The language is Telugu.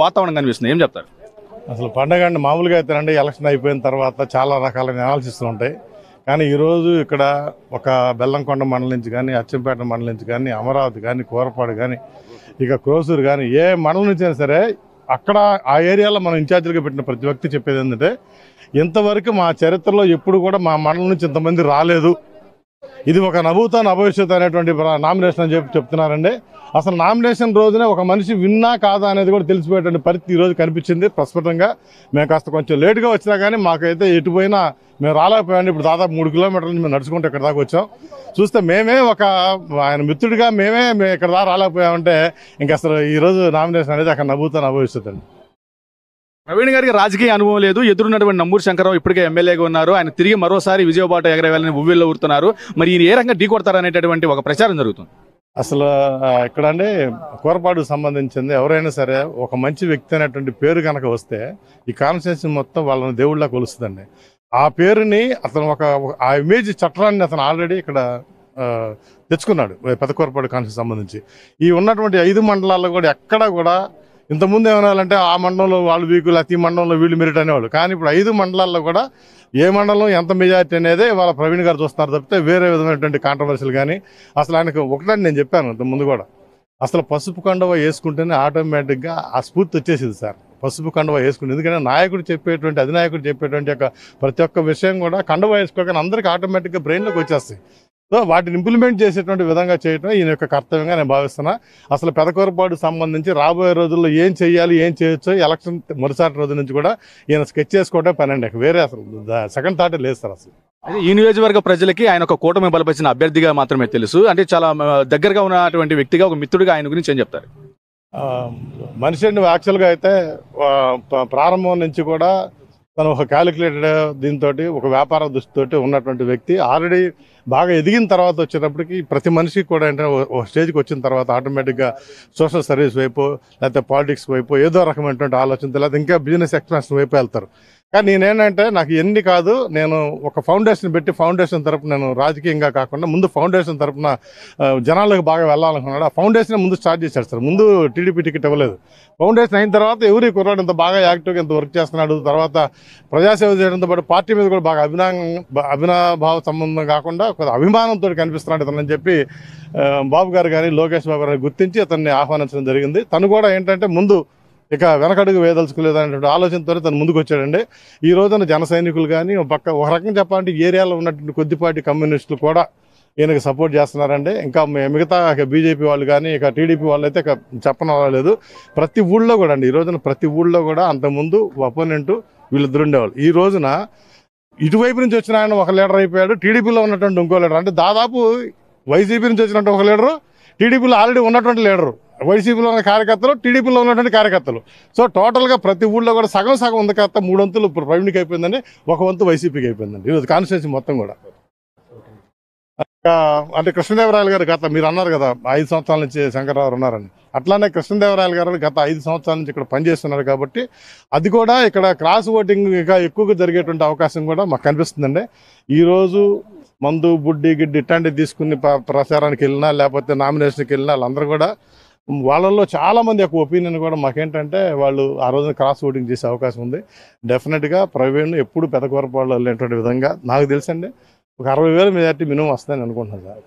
వాతావరణం కనిపిస్తుంది, ఏం చెప్తారు? అసలు పండగ అంటే మామూలుగా అయితేనండి ఎలక్షన్ అయిపోయిన తర్వాత చాలా రకాల అనాలిసిస్ ఉంటాయి. కానీ ఈరోజు ఇక్కడ ఒక బెల్లంకొండ మండలం నుంచి కానీ, అచ్చంపేట మండలం నుంచి కానీ, అమరావతి కానీ, కోరపాడు కానీ, ఇక క్రోసూరు కానీ ఏ మండలం నుంచి అయినా సరే అక్కడ ఆ ఏరియాలో మనం ఇన్ఛార్జీలుగా పెట్టిన ప్రతి వ్యక్తి చెప్పేది ఏంటంటే, ఇంతవరకు మా చరిత్రలో ఎప్పుడు కూడా మా మండలం నుంచి ఇంతమంది రాలేదు, ఇది ఒక నభూత నభవిష్యత్ అనేటువంటి నామినేషన్ అని చెప్తున్నారండి. అసలు నామినేషన్ రోజునే ఒక మనిషి విన్నా కాదా అనేది కూడా తెలిసిపోయేటువంటి పరిస్థితి ఈరోజు కనిపించింది. ప్రస్ఫుటంగా మేము కాస్త కొంచెం లేటుగా వచ్చినా కానీ మాకైతే ఎటు పోయినా మేము రాలేకపోయాం. ఇప్పుడు దాదాపు 3 కిలోమీటర్ల నుంచి మేము నడుచుకుంటూ ఇక్కడ దాకా వచ్చాం. చూస్తే మేమే ఒక ఆయన మిత్రుడిగా మేము ఇక్కడ దాకా రాలేకపోయామంటే ఇంకా అసలు ఈరోజు నామినేషన్ అనేది అక్కడ నభూత నభవిష్యత్ అండి. ప్రవీణ్ గారికి రాజకీయ అనుభవం లేదు, ఎదురున్నటువంటి నంబూరు శంకరరావు ఇప్పటికే ఎమ్మెల్యేగా ఉన్నారు, ఆయన తిరిగి మరోసారి విజయబాట ఎగరేయాలని ఉవ్విల్లో ఊరుతున్నారు. మరి ఈయన ఏ రకంగా ఢీ కొడతారనేటటువంటి ఒక ప్రచారం జరుగుతుంది. అసలు ఇక్కడ అండి కోరపాడుకు సంబంధించింది ఎవరైనా సరే ఒక మంచి వ్యక్తి అనేటువంటి పేరు కనుక వస్తే ఈ కాన్స్టిట్యున్సీ మొత్తం వాళ్ళని దేవుళ్ళ కొలుస్తుందండి. ఆ పేరుని అతను ఆ ఇమేజ్ చట్టాన్ని అతను ఆల్రెడీ ఇక్కడ తెచ్చుకున్నాడు పెద్ద కోరపాడు కాన్స్టిట్యున్సీ సంబంధించి. ఈ ఉన్నటువంటి 5 మండలాల్లో కూడా ఎక్కడా కూడా ఇంతకుముందు ఏమనాలంటే ఆ మండలంలో వాళ్ళు వీకు, లేకపోతే ఈ మండలంలో వీళ్ళు మెరిట్ అనేవాళ్ళు. కానీ ఇప్పుడు 5 మండలాల్లో కూడా ఏ మండలం ఎంత మెజారిటీ అనేది వాళ్ళ ప్రవీణ్ గారు చూస్తున్నారు తప్పితే వేరే విధమైనటువంటి కాంట్రవర్సీలు కానీ అసలు ఆయనకు ఒకటని నేను చెప్పాను ఇంతకుముందు కూడా, అసలు పసుపు కండువ వేసుకుంటేనే ఆటోమేటిక్గా ఆ స్ఫూర్తి వచ్చేసింది సార్. పసుపు కండువ వేసుకుంటే ఎందుకంటే నాయకుడు చెప్పేటువంటి అధినాయకుడు చెప్పేటువంటి ప్రతి ఒక్క విషయం కూడా కండువ వేసుకోగానే అందరికీ ఆటోమేటిక్గా బ్రెయిన్లోకి వచ్చేస్తాయి. సో వాటిని ఇంప్లిమెంట్ చేసేటువంటి విధంగా చేయడం ఈయన యొక్క కర్తవ్యంగా నేను భావిస్తున్నా. అసలు పెదకూరపాటు సంబంధించి రాబోయే రోజుల్లో ఏం చేయాలి, ఏం చేయొచ్చో ఎలక్షన్ మొదటి రోజు నుంచి కూడా ఈయన స్కెచ్ చేసుకోవడం పని అండి. వేరే అసలు సెకండ్ థాట్ లేదు సార్. అసలు అయితే ఈ నియోజకవర్గ ప్రజలకి ఆయన ఒక కూటమి బలపరిచిన అభ్యర్థిగా మాత్రమే తెలుసు, అంటే చాలా దగ్గరగా ఉన్నటువంటి వ్యక్తిగా, ఒక మిత్రుడిగా ఆయన గురించి ఏం చెప్తారు? మనిషి అండి యాక్చువల్గా అయితే ప్రారంభం నుంచి కూడా తను ఒక క్యాలిక్యులేటెడ్ దీంతో ఒక వ్యాపార దృష్టితోటి ఉన్నటువంటి వ్యక్తి. ఆల్రెడీ బాగా ఎదిగిన తర్వాత వచ్చేటప్పటికి ప్రతి మనిషికి కూడా ఏంటంటే ఒక స్టేజ్కి వచ్చిన తర్వాత ఆటోమేటిక్గా సోషల్ సర్వీస్ వైపు లేకపోతే పాలిటిక్స్ వైపు ఏదో రకమైనటువంటి ఆలోచనతో లేకపోతే ఇంకా బిజినెస్ ఎక్స్పాన్షన్ వైపు వెళ్తారు. కానీ నేనేంటంటే నాకు ఎన్ని కాదు, నేను ఒక ఫౌండేషన్ పెట్టి ఫౌండేషన్ తరపున నేను రాజకీయంగా కాకుండా ముందు ఫౌండేషన్ తరపున జనాలకు బాగా వెళ్ళాలనుకున్నాడు. ఆ ఫౌండేషన్ ముందు స్టార్ట్ చేశాడు సార్. ముందు టీడీపీ టికెట్ ఇవ్వలేదు. ఫౌండేషన్ అయిన తర్వాత ఎవరి కుర్రాడు ఇంత బాగా యాక్టివ్గా ఇంత వర్క్ చేస్తున్నాడు, తర్వాత ప్రజాసేవ చేయడంతో పాటు పార్టీ మీద కూడా బాగా అభినభావ సంబంధం కాకుండా కొంత అభిమానంతో కనిపిస్తున్నాడు ఇతనని చెప్పి బాబు గారు కానీ లోకేష్ బాబు గారిని గుర్తించి అతన్ని ఆహ్వానించడం జరిగింది. తను కూడా ఏంటంటే ముందు ఇక వెనకడుగు వేదలుచుకోలేదు అనేటువంటి ఆలోచనతో తను ముందుకు వచ్చాడండి. ఈ రోజున జన సైనికులు కానీ ఒక రకంగా చెప్పాలంటే ఏరియాలో ఉన్నటువంటి కొద్దిపాటి కమ్యూనిస్టులు కూడా ఈయనకి సపోర్ట్ చేస్తున్నారండి. ఇంకా మిగతా బీజేపీ వాళ్ళు కానీ ఇక టీడీపీ వాళ్ళు అయితే ఇక చెప్పనలేదు. ప్రతి ఊళ్ళో కూడా అండి ఈ రోజున ప్రతి ఊళ్ళో కూడా అంతకుముందు అపోనెంట్ వీళ్ళిద్దరు ఉండేవాళ్ళు. ఈ రోజున ఇటువైపు నుంచి వచ్చిన ఆయన ఒక లీడర్ అయిపోయాడు, టీడీపీలో ఉన్నటువంటి ఇంకో లీడర్. అంటే దాదాపు వైసీపీ నుంచి వచ్చినట్టు ఒక లీడరు, టీడీపీలో ఆల్రెడీ ఉన్నటువంటి లీడరు, వైసీపీలో ఉన్న కార్యకర్తలు, టీడీపీలో ఉన్నటువంటి కార్యకర్తలు. సో టోటల్గా ప్రతి ఊళ్ళో కూడా సగం సగం ఉంది కాస్త 3 వంతులు ప్రవీణ్కి అయిపోయిందండి, 1 వంతు వైసీపీకి అయిపోయిందండి ఈరోజు కాన్స్టిట్యున్సీ మొత్తం కూడా. అంటే కృష్ణదేవరాయలు గారు గత మీరు అన్నారు కదా 5 సంవత్సరాల నుంచి శంకర్రావు ఉన్నారని, అట్లానే కృష్ణదేవరాయలు గారు గత 5 సంవత్సరాల నుంచి ఇక్కడ పనిచేస్తున్నారు కాబట్టి అది కూడా ఇక్కడ క్రాస్ ఓటింగ్ ఇంకా ఎక్కువగా జరిగేటువంటి అవకాశం కూడా మాకు కనిపిస్తుందండి. ఈరోజు మందు బుడ్డి గిడ్డి ఇట్లాంటివి తీసుకుని ప్రచారానికి వెళ్ళినా లేకపోతే నామినేషన్కి వెళ్ళినా వాళ్ళందరూ కూడా వాళ్ళల్లో చాలామంది యొక్క ఒపీనియన్ కూడా మాకేంటంటే వాళ్ళు ఆ రోజున క్రాస్ ఓటింగ్ చేసే అవకాశం ఉంది. డెఫినెట్గా ప్రవీణ్ ఎప్పుడు పెదకూరపాడులో వెళ్ళేటువంటి విధంగా నాకు తెలుసండి ఒక 60,000 మెజార్టీ మినిమం వస్తుందని అనుకుంటున్నాను సార్.